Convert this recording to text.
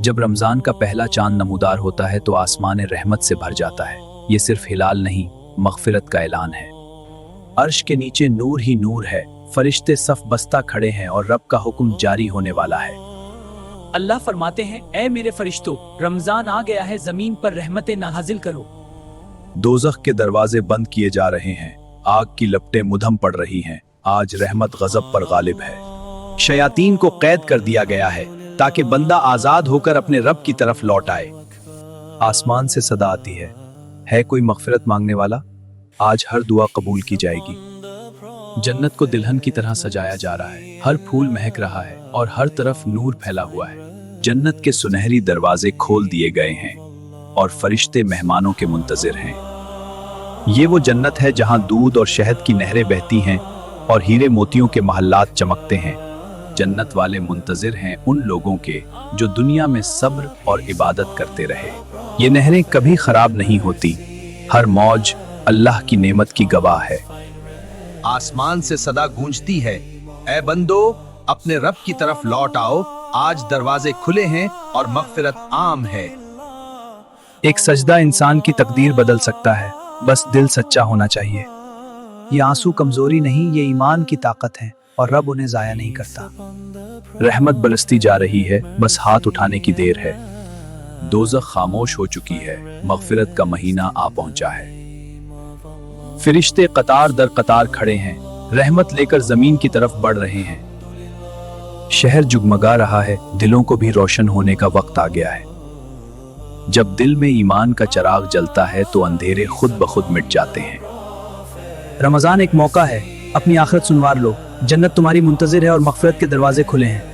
जब रमजान का पहला चांद नमूदार होता है तो आसमान रहमत से भर जाता है। ये सिर्फ हिलाल नहीं, मगफिरत का ऐलान है। अर्श के नीचे नूर ही नूर है, फरिश्ते सफ बस्ता खड़े हैं और रब का हुक्म जारी होने वाला है। अल्लाह फरमाते हैं, ऐ मेरे फरिश्तों, रमजान आ गया है, जमीन पर रहमतें नाजिल करो। दोज़ख के दरवाजे बंद किए जा रहे हैं, आग की लपटें मुधम पड़ रही हैं। आज रहमत गजब पर गालिब है। शयातीन को कैद कर दिया गया है ताकि बंदा आजाद होकर अपने रब की तरफ लौट आए। आसमान से सदा आती है कोई मगफिरत मांगने वाला? आज हर दुआ कबूल की जाएगी। जन्नत को दुल्हन की तरह सजाया जा रहा है, हर फूल महक रहा है और हर तरफ नूर फैला हुआ है। जन्नत के सुनहरी दरवाजे खोल दिए गए हैं और फरिश्ते मेहमानों के मुंतजिर हैं। ये वो जन्नत है जहां दूध और शहद की नहरें बहती हैं और हीरे मोतियों के महल्लात चमकते हैं। जन्नत वाले मुंतजिर हैं उन लोगों के जो दुनिया में सब्र और इबादत करते रहे। ये नहरें कभी खराब नहीं होती, हर मौज अल्लाह की नेमत की गवाह है। आसमान से सदा गूंजती है, ऐ बंदो अपने रब की तरफ लौट आओ, आज दरवाजे खुले हैं और मगफिरत आम है। एक सजदा इंसान की तकदीर बदल सकता है, बस दिल सच्चा होना चाहिए। ये आंसू कमजोरी नहीं, ये ईमान की ताकत है और रब उन्हें जाया नहीं करता। रहमत बरसती जा रही है, बस हाथ उठाने की देर है। दोज़ख खामोश हो चुकी है, मगफिरत का महीना आ पहुंचा है। फरिश्ते कतार दर कतार खड़े हैं, रहमत लेकर जमीन की तरफ बढ़ रहे हैं। शहर जुगमगा रहा है, दिलों को भी रोशन होने का वक्त आ गया है। जब दिल में ईमान का चिराग जलता है तो अंधेरे खुद ब खुद मिट जाते हैं। रमजान एक मौका है, अपनी आखिरत सुनवार लो। जन्नत तुम्हारी मुंतजिर है और मगफिरत के दरवाजे खुले हैं।